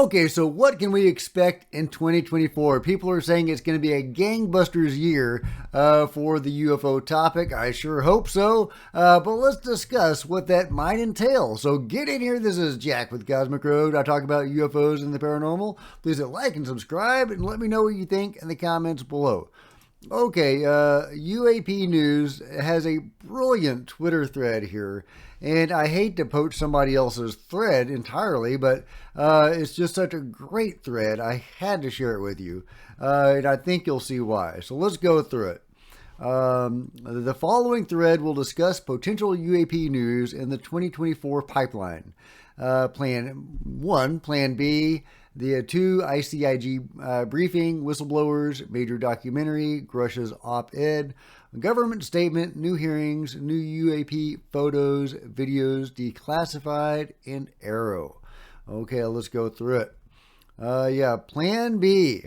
Okay, so what can we expect in 2024? People are saying it's going to be a gangbusters year for the UFO topic. I sure hope so. But let's discuss what that might entail. So get in here. This is Jack with Cosmic Road. I talk about UFOs and the paranormal. Please hit like and subscribe and let me know what you think in the comments below. Okay, U.A.P. News has a brilliant Twitter thread here, and I hate to poach somebody else's thread entirely, but it's just such a great thread. I had to share it with you, and I think you'll see why. So let's go through it. The following thread will discuss potential UAP news in the 2024 pipeline. Plan 1, Plan B, the 2, ICIG briefing, whistleblowers, major documentary, Grush's op-ed, government statement, new hearings, new UAP photos, videos, declassified, and Arrow. Okay, let's go through it. Plan B.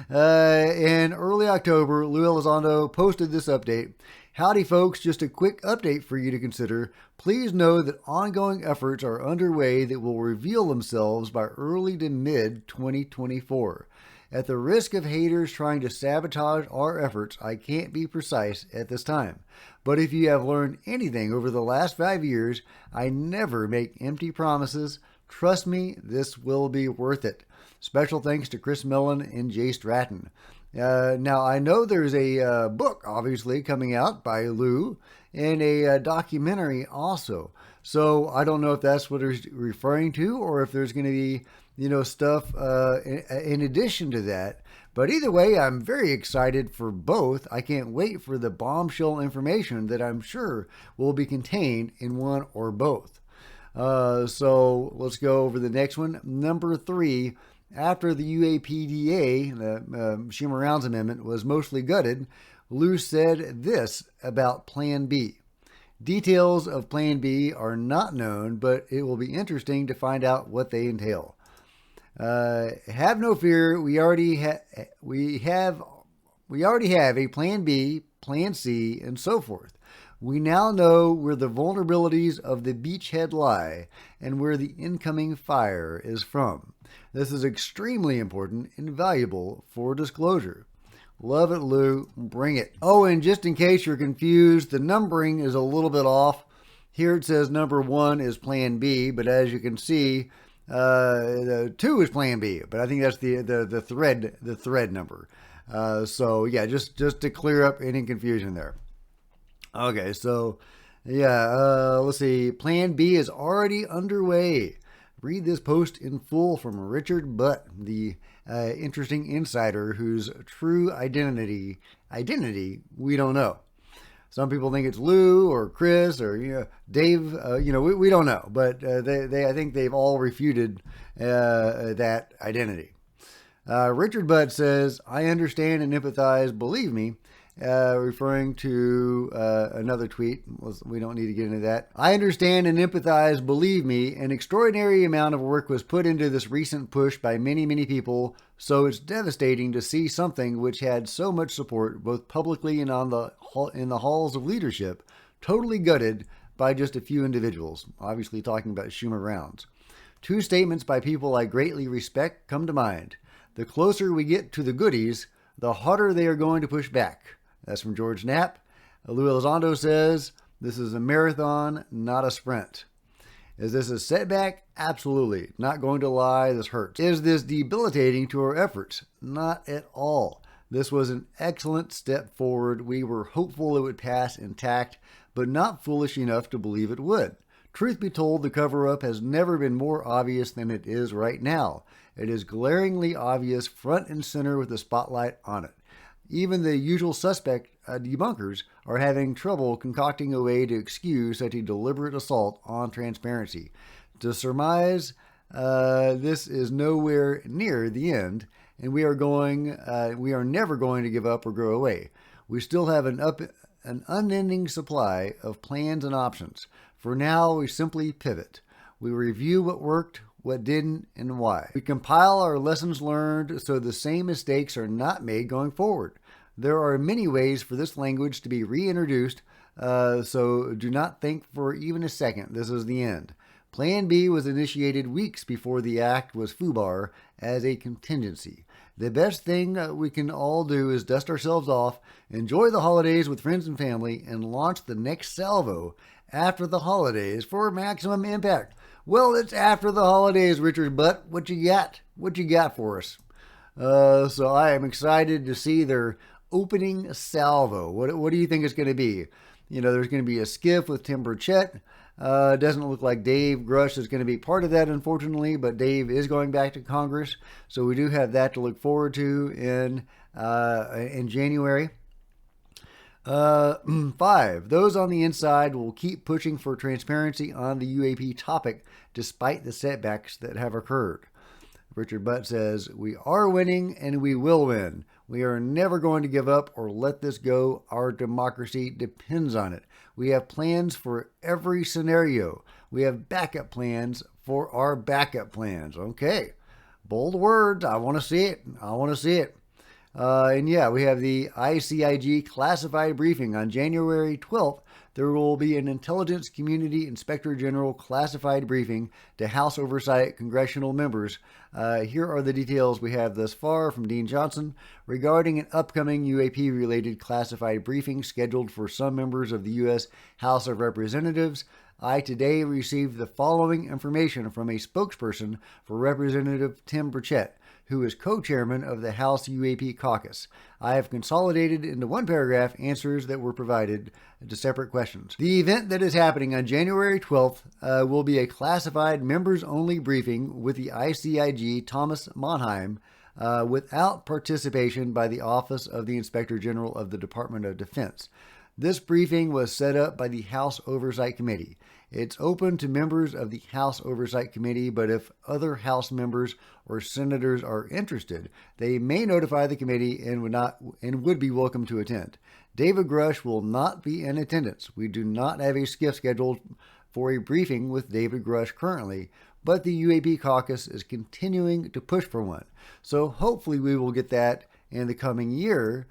In early October, Lou Elizondo posted this update. Howdy, folks. Just a quick update for you to consider. Please know that ongoing efforts are underway that will reveal themselves by early to mid-2024. At the risk of haters trying to sabotage our efforts, I can't be precise at this time. But if you have learned anything over the last 5 years, I never make empty promises. Trust me, this will be worth it. Special thanks to Chris Mellon and Jay Stratton. Now, I know there's a book, obviously, coming out by Lou, and a documentary also. So I don't know if that's what he's referring to, or if there's going to be, stuff in addition to that. But either way, I'm very excited for both. I can't wait for the bombshell information that I'm sure will be contained in one or both. So let's go over the next one. Number 3. After the UAPDA, the Schumer Rounds Amendment, was mostly gutted, Lou said this about Plan B. Details of Plan B are not known, but it will be interesting to find out what they entail. Have no fear. We already have a Plan B, Plan C, and so forth. We now know where the vulnerabilities of the beachhead lie and where the incoming fire is from. This is extremely important and valuable for disclosure. Love it, Lou. Bring it. Oh, and just in case you're confused, the numbering is a little bit off. Here it says number 1 is Plan B, but as you can see, the 2 is Plan B. But I think that's the thread number. So yeah, just to clear up any confusion there. Okay, so let's see. Plan B is already underway. Read this post in full from Richard Butt, the interesting insider whose true identity we don't know. Some people think it's Lou or Chris or Dave. We don't know, but I think they've all refuted that identity. Richard Butt says, "I understand and empathize. Believe me." Referring to another tweet. We don't need to get into that. I understand and empathize. Believe me, an extraordinary amount of work was put into this recent push by many, many people, so it's devastating to see something which had so much support, both publicly and in the halls of leadership, totally gutted by just a few individuals, obviously talking about Schumer Rounds. 2 statements by people I greatly respect come to mind. The closer we get to the goodies, the harder they are going to push back. That's from George Knapp. Lou Elizondo says, this is a marathon, not a sprint. Is this a setback? Absolutely. Not going to lie, this hurts. Is this debilitating to our efforts? Not at all. This was an excellent step forward. We were hopeful it would pass intact, but not foolish enough to believe it would. Truth be told, the cover-up has never been more obvious than it is right now. It is glaringly obvious front and center with the spotlight on it. Even the usual suspect debunkers are having trouble concocting a way to excuse such a deliberate assault on transparency. To surmise this is nowhere near the end, and we are never going to give up or grow away. We still have an unending supply of plans and options. For now, we simply pivot. We review what worked, what didn't, and why. We compile our lessons learned so the same mistakes are not made going forward. There are many ways for this language to be reintroduced, so do not think for even a second this is the end. Plan B was initiated weeks before the act was FUBAR as a contingency. The best thing we can all do is dust ourselves off, enjoy the holidays with friends and family, and launch the next salvo after the holidays for maximum impact. Well, it's after the holidays, Richard Butt. What you got? What you got for us? So I am excited to see their opening salvo. What do you think it's going to be? You know, there's going to be a skiff with Tim Burchett. Doesn't look like Dave Grush is going to be part of that, unfortunately, but Dave is going back to Congress, so we do have that to look forward to in January. 5. Those on the inside will keep pushing for transparency on the U.A.P. topic despite the setbacks that have occurred. Richard Butt says, "We are winning and we will win. We are never going to give up or let this go. Our democracy depends on it. We have plans for every scenario. We have backup plans for our backup plans." Okay. Bold words. I want to see it. I want to see it. And yeah, we have the ICIG classified briefing on January 12th. There will be an Intelligence Community Inspector General classified briefing to House Oversight congressional members. Here are the details we have thus far from Dean Johnson regarding an upcoming UAP-related classified briefing scheduled for some members of the U.S. House of Representatives. I today received the following information from a spokesperson for Representative Tim Burchett, who is co-chairman of the House UAP caucus. I have consolidated into one paragraph answers that were provided to separate questions. The event that is happening on January 12th will be a classified members-only briefing with the ICIG Thomas Monheim without participation by the Office of the Inspector General of the Department of Defense. This briefing was set up by the House Oversight Committee. It's open to members of the House Oversight Committee, but if other House members or senators are interested, they may notify the committee and would be welcome to attend. David Grush will not be in attendance. We do not have a skiff scheduled for a briefing with David Grush currently, but the UAP caucus is continuing to push for one. So hopefully we will get that in the coming year.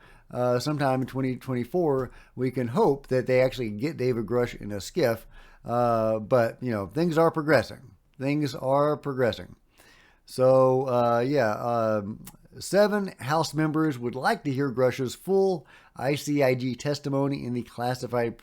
Sometime in 2024, we can hope that they actually get David Grush in a skiff. But, you know, things are progressing. Things are progressing. So, 7 House members would like to hear Grush's full ICIG testimony in the classified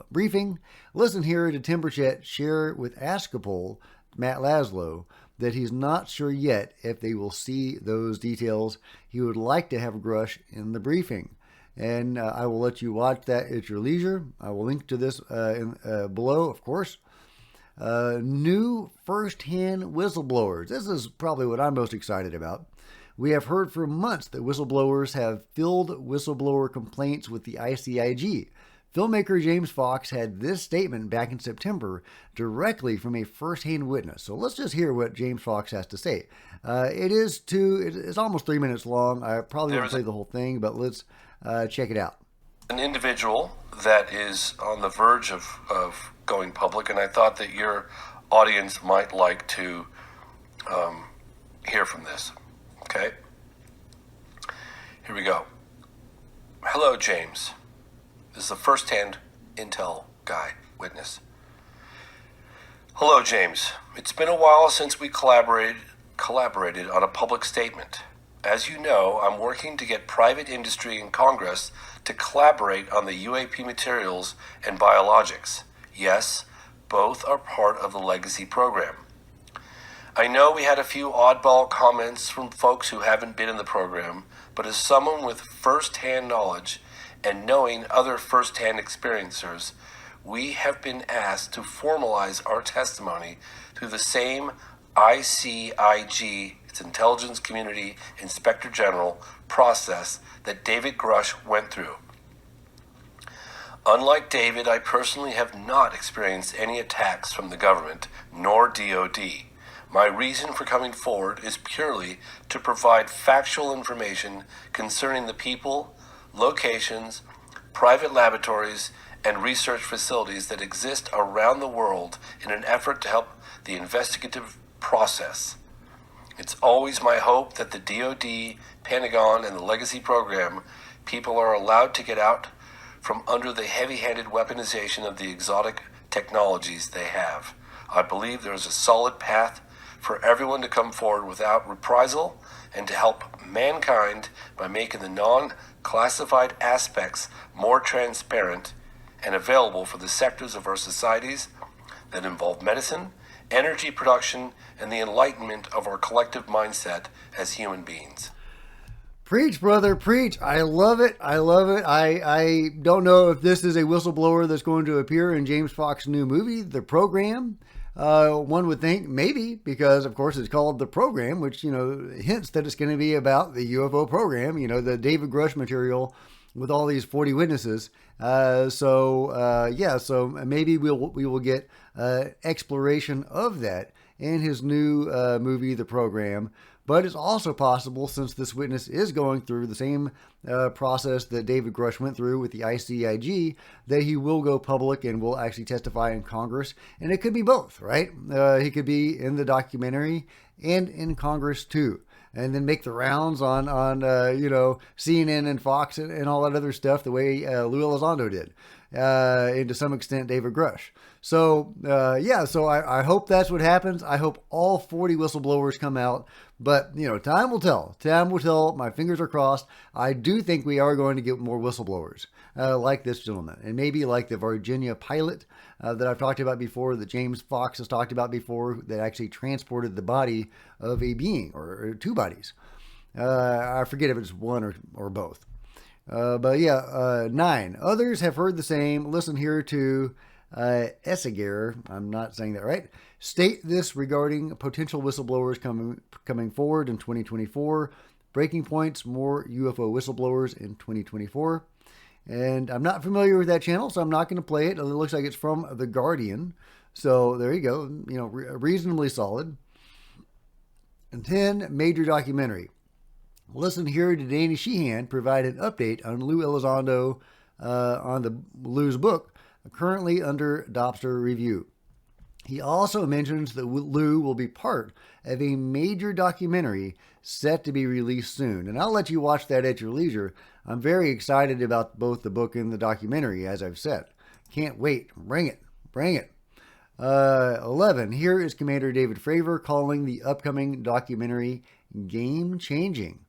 briefing. Listen here to Tim Burchett share with Askapol, Matt Laszlo, that he's not sure yet if they will see those details. He would like to have Grush in the briefing. And I will let you watch that at your leisure. I will link to this below, of course. New first-hand whistleblowers. This is probably what I'm most excited about. We have heard for months that whistleblowers have filed whistleblower complaints with the ICIG. Filmmaker James Fox had this statement back in September directly from a first-hand witness. So let's just hear what James Fox has to say. It's almost 3 minutes long. I probably won't play the whole thing, but let's check it out. An individual that is on the verge of going public, and I thought that your audience might like to hear from this. Okay? Here we go. Hello, James. This is a first-hand intel guy, witness. Hello, James. It's been a while since we collaborated on a public statement. As you know, I'm working to get private industry and Congress to collaborate on the UAP materials and biologics. Yes, both are part of the legacy program. I know we had a few oddball comments from folks who haven't been in the program, but as someone with first-hand knowledge and knowing other first-hand experiencers, we have been asked to formalize our testimony through the same ICIG, its Intelligence Community Inspector General, process that David Grush went through. Unlike David, I personally have not experienced any attacks from the government, nor DOD. My reason for coming forward is purely to provide factual information concerning the people, locations, private laboratories, and research facilities that exist around the world in an effort to help the investigative process. It's always my hope that the DoD, Pentagon, and the Legacy Program people are allowed to get out from under the heavy-handed weaponization of the exotic technologies they have. I believe there is a solid path for everyone to come forward without reprisal and to help mankind by making the non-classified aspects more transparent and available for the sectors of our societies that involve medicine, energy production, and the enlightenment of our collective mindset as human beings. Preach, brother, preach. I love it. I love it. I don't know if this is a whistleblower that's going to appear in James Fox's new movie, The Program. One would think maybe, because of course it's called The Program, which, hints that it's going to be about the UFO program, the David Grush material with all these 40 witnesses. So maybe we will get exploration of that in his new movie, The Program. But it's also possible, since this witness is going through the same process that David Grush went through with the ICIG, that he will go public and will actually testify in Congress. And it could be both, right? He could be in the documentary and in Congress too. And then make the rounds on CNN and Fox and all that other stuff, the way Lou Elizondo did, and to some extent David Grush. So I hope that's what happens. I hope all 40 whistleblowers come out. But, time will tell. Time will tell. My fingers are crossed. I do think we are going to get more whistleblowers like this gentleman. And maybe like the Virginia pilot that I've talked about before, that James Fox has talked about before, that actually transported the body of a being, or two bodies. I forget if it's one or both. 9. Others have heard the same. Listen here to Essiger, I'm not saying that right, state this regarding potential whistleblowers coming forward in 2024. Breaking points, more UFO whistleblowers in 2024. And I'm not familiar with that channel, so I'm not going to play it. It looks like it's from The Guardian. So there you go, reasonably solid. And 10, major documentary. Listen here to Danny Sheehan provide an update on Lou Elizondo on Lou's book, currently under Dobster review. He also mentions that Lou will be part of a major documentary set to be released soon. And I'll let you watch that at your leisure. I'm very excited about both the book and the documentary, as I've said. Can't wait. Bring it. Bring it. 11. Here is Commander David Fravor calling the upcoming documentary game-changing.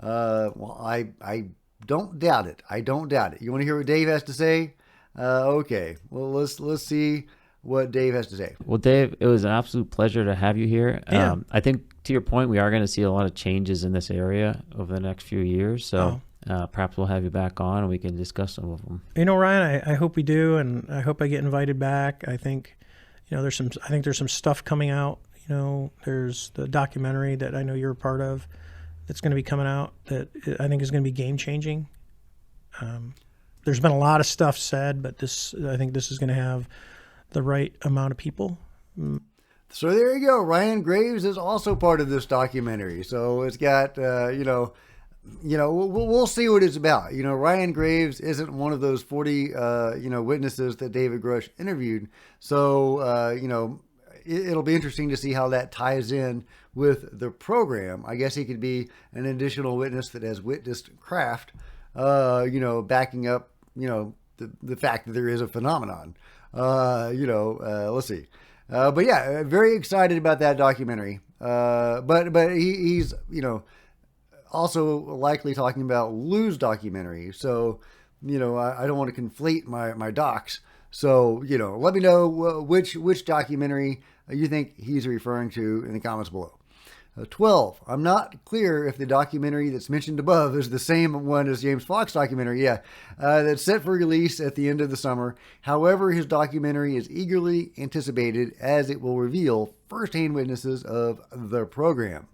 Well, I don't doubt it. I don't doubt it. You want to hear what Dave has to say? Okay. Well, let's see what Dave has to say. Well, Dave, it was an absolute pleasure to have you here. Yeah. I think, to your point, we are going to see a lot of changes in this area over the next few years. So perhaps we'll have you back on and we can discuss some of them. Ryan, I hope we do, and I hope I get invited back. I think, there's some stuff coming out. There's the documentary that I know you're a part of that's going to be coming out that I think is going to be game changing. There's been a lot of stuff said, but I think this is going to have the right amount of people. So there you go. Ryan Graves is also part of this documentary. So it's got, we'll see what it's about. Ryan Graves isn't one of those 40, witnesses that David Grush interviewed. So, it'll be interesting to see how that ties in with the program. I guess he could be an additional witness that has witnessed craft, backing up, the fact that there is a phenomenon. Let's see. But yeah, very excited about that documentary. But he's, also likely talking about Lou's documentary. So, I don't want to conflate my docs. So, let me know which documentary you think he's referring to in the comments below. 12. I'm not clear if the documentary that's mentioned above is the same one as James Fox documentary. Yeah, that's set for release at the end of the summer. However, his documentary is eagerly anticipated as it will reveal firsthand witnesses of the program.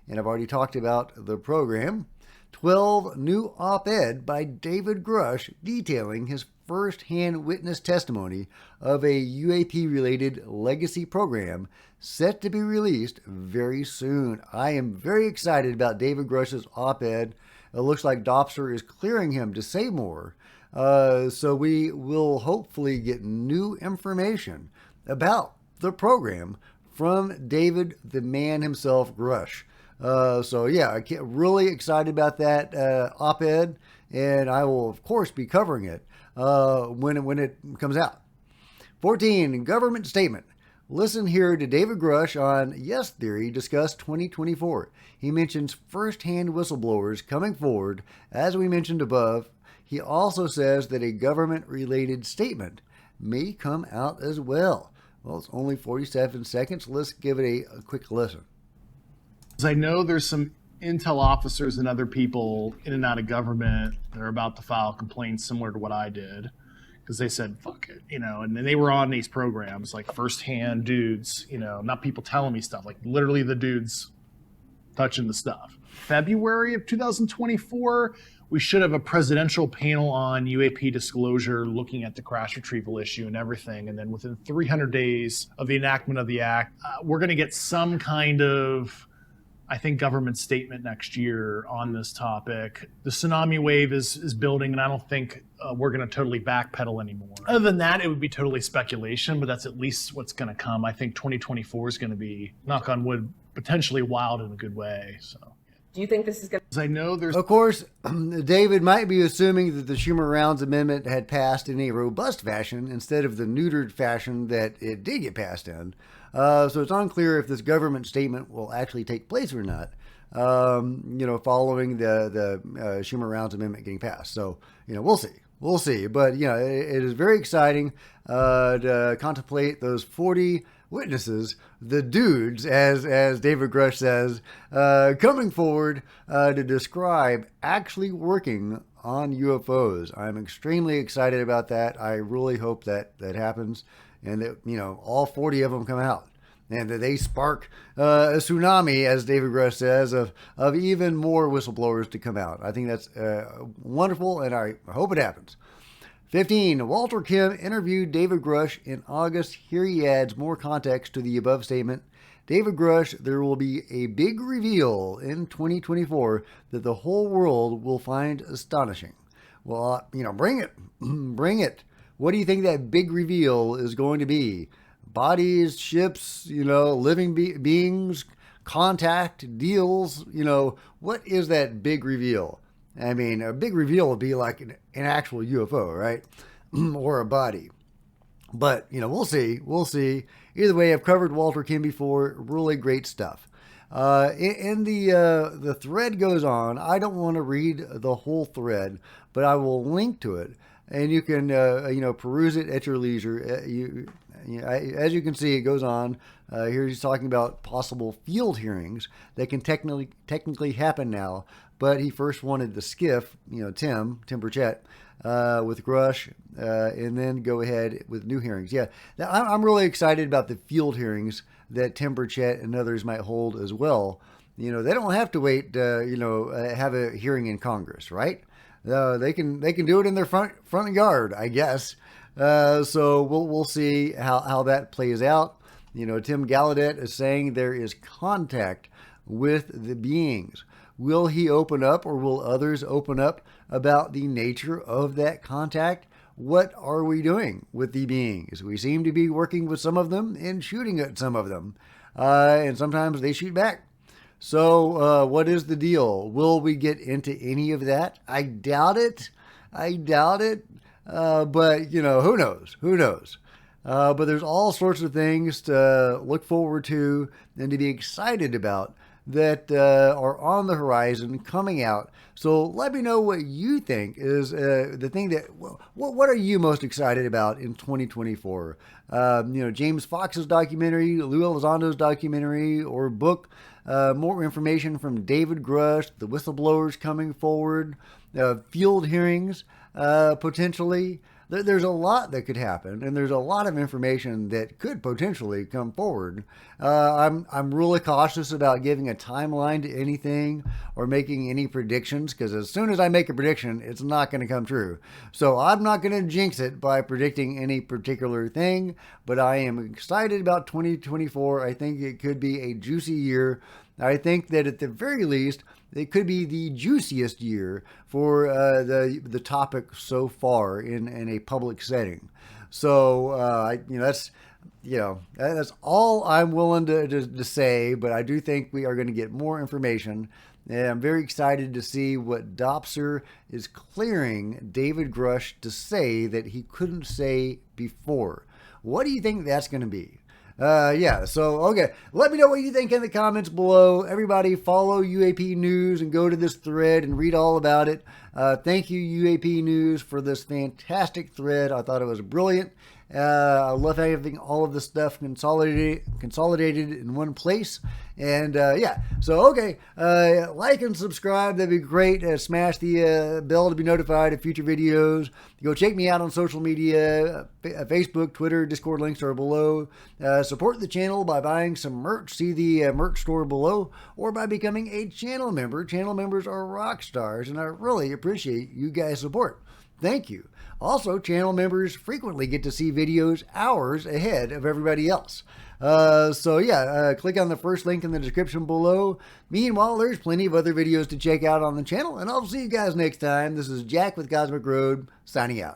And I've already talked about the program. 12. New op-ed by David Grush detailing his first-hand witness testimony of a UAP-related legacy program set to be released very soon. I am very excited about David Grush's op-ed. It looks like Dobster is clearing him to say more. So we will hopefully get new information about the program from David, the man himself, Grush. I get really excited about that op-ed, and I will, of course, be covering it when it comes out. 14, government statement. Listen here to David Grush on Yes Theory discuss 2024. He mentions first-hand whistleblowers coming forward. As we mentioned above, he also says that a government-related statement may come out as well. Well, it's only 47 seconds. Let's give it a quick listen. I know there's some intel officers and other people in and out of government that are about to file complaints similar to what I did, because they said, fuck it, and then they were on these programs, like first-hand dudes, not people telling me stuff, like literally the dudes touching the stuff. February of 2024, we should have a presidential panel on U.A.P. disclosure looking at the crash retrieval issue and everything. And then within 300 days of the enactment of the act, we're going to get some kind of, I think, government statement next year on this topic. The tsunami wave is building, and I don't think we're going to totally backpedal anymore. Other than that, it would be totally speculation, but that's at least what's going to come. I think 2024 is going to be, knock on wood, potentially wild in a good way. So, do you think this is going to... I know there's... Of course, David might be assuming that the Schumer-Rounds Amendment had passed in a robust fashion instead of the neutered fashion that it did get passed in. So it's unclear if this government statement will actually take place or not, following the Schumer-Rounds Amendment getting passed. So, we'll see. We'll see. But, it is very exciting to contemplate those 40 witnesses, the dudes, as David Grush says, coming forward to describe actually working on UFOs. I'm extremely excited about that. I really hope that happens and that, all 40 of them come out and that they spark a tsunami, as David Grush says, of even more whistleblowers to come out. I think that's wonderful, and I hope it happens. 15. Walter Kim interviewed David Grush in August. Here he adds more context to the above statement. David Grush, there will be a big reveal in 2024 that the whole world will find astonishing. Well, bring it. Bring it. What do you think that big reveal is going to be? Bodies, ships, living beings, contact, deals, what is that big reveal? I mean, a big reveal would be like an actual UFO, right? Or a body. But, we'll see. We'll see. Either way, I've covered Walter Kim before. Really great stuff. And the thread goes on. I don't want to read the whole thread, but I will link to it. And you can, peruse it at your leisure. As you can see, it goes on. Here he's talking about possible field hearings that can technically happen now. But he first wanted the skiff, Tim Burchett, with Grush, and then go ahead with new hearings. Yeah, now, I'm really excited about the field hearings that Tim Burchett and others might hold as well. They don't have to wait, have a hearing in Congress, right? They can do it in their front yard, I guess. So we'll see how that plays out. Tim Gallaudet is saying there is contact with the beings. Will he open up, or will others open up about the nature of that contact? What are we doing with the beings? We seem to be working with some of them and shooting at some of them. And sometimes they shoot back. So what is the deal? Will we get into any of that? I doubt it. But, who knows? Who knows? But there's all sorts of things to look forward to and to be excited about that are on the horizon coming out. So let me know what you think is the thing that, what are you most excited about in 2024? James Fox's documentary, Lou Elizondo's documentary or book, more information from David Grush, the whistleblowers coming forward, field hearings, potentially. There's a lot that could happen, and there's a lot of information that could potentially come forward. I'm really cautious about giving a timeline to anything or making any predictions, because as soon as I make a prediction, it's not going to come true. So I'm not going to jinx it by predicting any particular thing, but I am excited about 2024. I think it could be a juicy year. I think that at the very least, it could be the juiciest year for the topic so far in a public setting. So that's all I'm willing to say. But I do think we are going to get more information, and I'm very excited to see what Dopser is clearing David Grush to say that he couldn't say before. What do you think that's going to be? Yeah, so, okay. Let me know what you think in the comments below. Everybody follow UAP News and go to this thread and read all about it. Thank you, UAP News, for this fantastic thread. I thought it was brilliant. I love having all of this stuff consolidated in one place. And yeah, so okay, like and subscribe. That'd be great. Smash the bell to be notified of future videos. Go check me out on social media, Facebook, Twitter, Discord links are below. Support the channel by buying some merch. See the merch store below, or by becoming a channel member. Channel members are rock stars, and I really appreciate you guys' support. Thank you. Also, channel members frequently get to see videos hours ahead of everybody else. So yeah, click on the first link in the description below. Meanwhile, there's plenty of other videos to check out on the channel, and I'll see you guys next time. This is Jack with Cosmic Road, signing out.